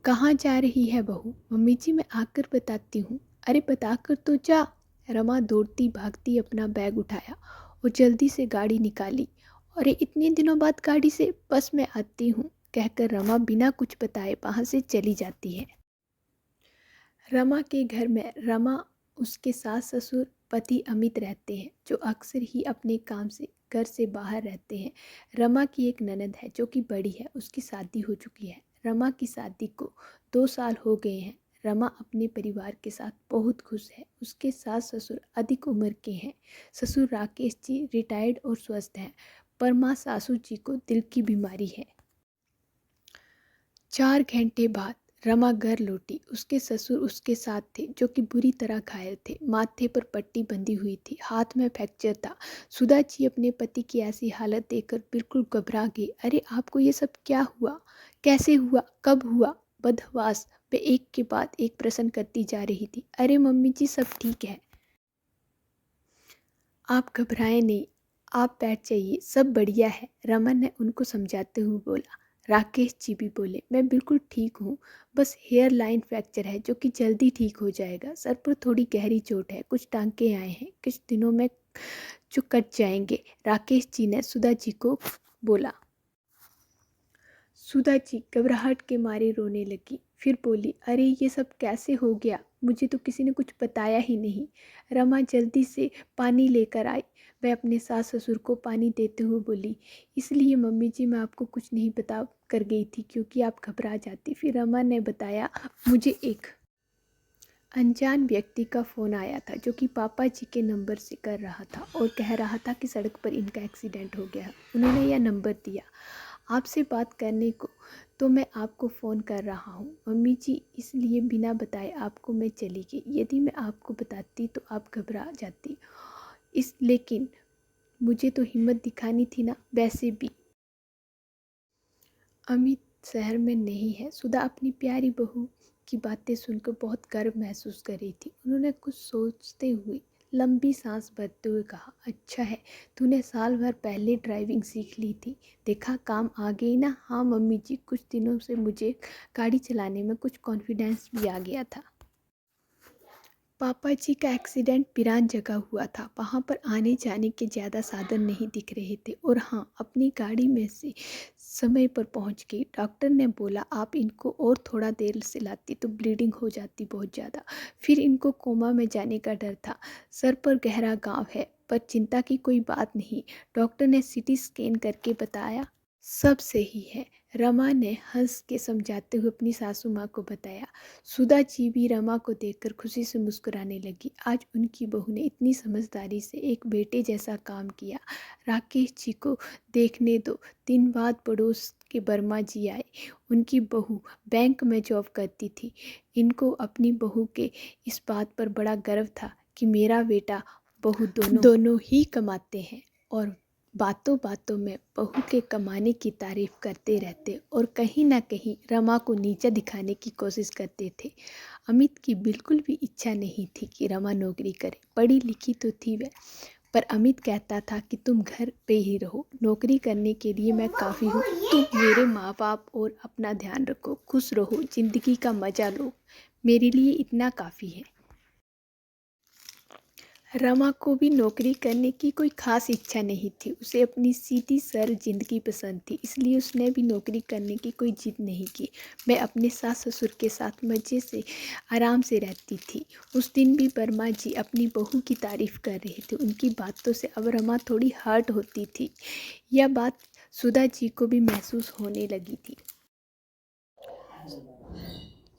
कहाँ जा रही है बहू? मम्मी जी मैं आकर बताती हूँ। अरे बताकर तो जा। रमा दौड़ती भागती अपना बैग उठाया और जल्दी से गाड़ी निकाली। अरे इतने दिनों बाद गाड़ी से, बस मैं आती हूँ कहकर रमा बिना कुछ बताए वहाँ से चली जाती है। रमा के घर में रमा, उसके सास ससुर, पति अमित रहते हैं, जो अक्सर ही अपने काम से घर से बाहर रहते हैं। रमा की एक ननद है जो कि बड़ी है, उसकी शादी हो चुकी है। रमा की शादी को 2 साल हो गए हैं। रमा अपने परिवार के साथ बहुत खुश है। उसके सास ससुर अधिक उम्र के हैं। ससुर राकेश जी रिटायर्ड और स्वस्थ हैं, पर माँ सासू जी को दिल की बीमारी है। 4 घंटे बाद रमा घर लौटी। उसके ससुर उसके साथ थे, जो कि बुरी तरह घायल थे। माथे पर पट्टी बंधी हुई थी, हाथ में फ्रैक्चर था। सुधा जी अपने पति की ऐसी हालत देखकर बिल्कुल घबरा गई। अरे आपको ये सब क्या हुआ? कैसे हुआ? कब हुआ? बदहवास वे एक के बाद एक प्रश्न करती जा रही थी। अरे मम्मी जी सब ठीक है, आप घबराएं नहीं, आप बैठ जाइए, सब बढ़िया है, रमन ने उनको समझाते हुए बोला। राकेश जी भी बोले, मैं बिल्कुल ठीक हूँ, बस हेयर लाइन फ्रैक्चर है जो कि जल्दी ठीक हो जाएगा। सर पर थोड़ी गहरी चोट है, कुछ टांके आए हैं, कुछ दिनों में जो कट जाएंगे। राकेश जी ने सुधा जी को बोला। सुधा जी घबराहट के मारे रोने लगी, फिर बोली, अरे ये सब कैसे हो गया? मुझे तो किसी ने कुछ बताया ही नहीं। रमा जल्दी से पानी लेकर आई। वह अपने सास ससुर को पानी देते हुए बोली, इसलिए मम्मी जी मैं आपको कुछ नहीं बता कर गई थी क्योंकि आप घबरा जाती। फिर रमा ने बताया, मुझे एक अनजान व्यक्ति का फ़ोन आया था जो कि पापा जी के नंबर से कर रहा था और कह रहा था कि सड़क पर इनका एक्सीडेंट हो गया। उन्होंने यह नंबर दिया आपसे बात करने को, तो मैं आपको फ़ोन कर रहा हूँ मम्मी जी, इसलिए बिना बताए आपको मैं चली गई। यदि मैं आपको बताती तो आप घबरा जाती, लेकिन मुझे तो हिम्मत दिखानी थी ना। वैसे भी अमित शहर में नहीं है। सुधा अपनी प्यारी बहू की बातें सुनकर बहुत गर्व महसूस कर रही थी। उन्होंने कुछ सोचते हुए लंबी सांस भरते हुए कहा, अच्छा है तूने साल भर पहले ड्राइविंग सीख ली थी, देखा काम आ गई ना। हाँ मम्मी जी, कुछ दिनों से मुझे गाड़ी चलाने में कुछ कॉन्फिडेंस भी आ गया था। पापा जी का एक्सीडेंट पिरान जगह हुआ था, वहाँ पर आने जाने के ज़्यादा साधन नहीं दिख रहे थे। और हाँ, अपनी गाड़ी में से समय पर पहुँच गई। डॉक्टर ने बोला आप इनको और थोड़ा देर से लाती तो ब्लीडिंग हो जाती बहुत ज़्यादा, फिर इनको कोमा में जाने का डर था। सर पर गहरा घाव है, पर चिंता की कोई बात नहीं। डॉक्टर ने सीटी स्कैन करके बताया सब सही है। रमा ने हंस के समझाते हुए अपनी सासू माँ को बताया। सुधा जी भी रमा को देखकर खुशी से मुस्कुराने लगी। आज उनकी बहू ने इतनी समझदारी से एक बेटे जैसा काम किया। राकेश जी को देखने 2 दिन बाद पड़ोस के वर्मा जी आए। उनकी बहू बैंक में जॉब करती थी। इनको अपनी बहू के इस बात पर बड़ा गर्व था कि मेरा बेटा बहू दोनों ही कमाते हैं, और बातों बातों में बहू के कमाने की तारीफ करते रहते और कहीं ना कहीं रमा को नीचा दिखाने की कोशिश करते थे। अमित की बिल्कुल भी इच्छा नहीं थी कि रमा नौकरी करे, पढ़ी लिखी तो थी वह, पर अमित कहता था कि तुम घर पे ही रहो, नौकरी करने के लिए मैं काफ़ी हूँ, तुम मेरे माँ बाप और अपना ध्यान रखो, खुश रहो, ज़िंदगी का मज़ा लो, मेरे लिए इतना काफ़ी है। रमा को भी नौकरी करने की कोई खास इच्छा नहीं थी। उसे अपनी सीधी सरल जिंदगी पसंद थी, इसलिए उसने भी नौकरी करने की कोई जिद नहीं की। मैं अपने सास ससुर के साथ मज़े से आराम से रहती थी। उस दिन भी वर्मा जी अपनी बहू की तारीफ कर रहे थे। उनकी बातों से अब रमा थोड़ी हर्ट होती थी। यह बात सुधा जी को भी महसूस होने लगी थी।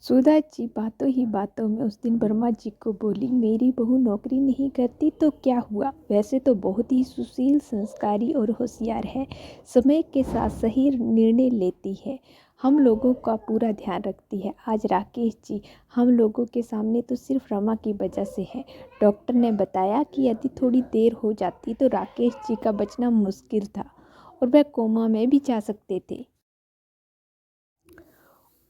सुधा जी बातों ही बातों में उस दिन वर्मा जी को बोली, मेरी बहू नौकरी नहीं करती तो क्या हुआ, वैसे तो बहुत ही सुशील, संस्कारी और होशियार है, समय के साथ सही निर्णय लेती है, हम लोगों का पूरा ध्यान रखती है। आज राकेश जी हम लोगों के सामने तो सिर्फ रमा की वजह से है। डॉक्टर ने बताया कि यदि थोड़ी देर हो जाती तो राकेश जी का बचना मुश्किल था और वह कोमा में भी जा सकते थे।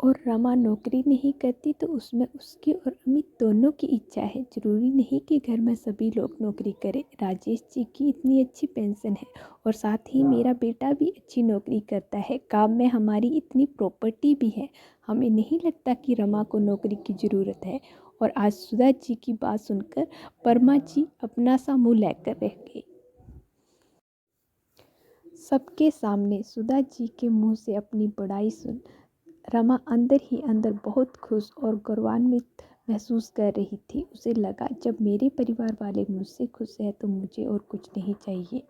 और रमा नौकरी नहीं करती तो उसमें उसकी और अमित दोनों की इच्छा है। ज़रूरी नहीं कि घर में सभी लोग नौकरी करें। राजेश जी की इतनी अच्छी पेंशन है और साथ ही मेरा बेटा भी अच्छी नौकरी करता है। गांव में हमारी इतनी प्रॉपर्टी भी है। हमें नहीं लगता कि रमा को नौकरी की ज़रूरत है। और आज सुधा जी की बात सुनकर परमा जी अपना सा मुँह लेकर रह गए। सबके सामने सुधा जी के मुंह से अपनी बड़ाई सुन रमा अंदर ही अंदर बहुत खुश और गौरवान्वित महसूस कर रही थी। उसे लगा, जब मेरे परिवार वाले मुझसे खुश हैं तो मुझे और कुछ नहीं चाहिए।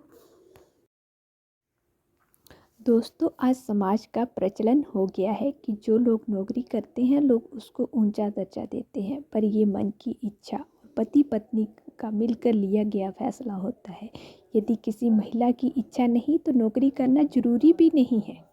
दोस्तों, आज समाज का प्रचलन हो गया है कि जो लोग नौकरी करते हैं लोग उसको ऊंचा दर्जा देते हैं, पर ये मन की इच्छा और पति पत्नी का मिलकर लिया गया फैसला होता है। यदि किसी महिला की इच्छा नहीं तो नौकरी करना जरूरी भी नहीं है।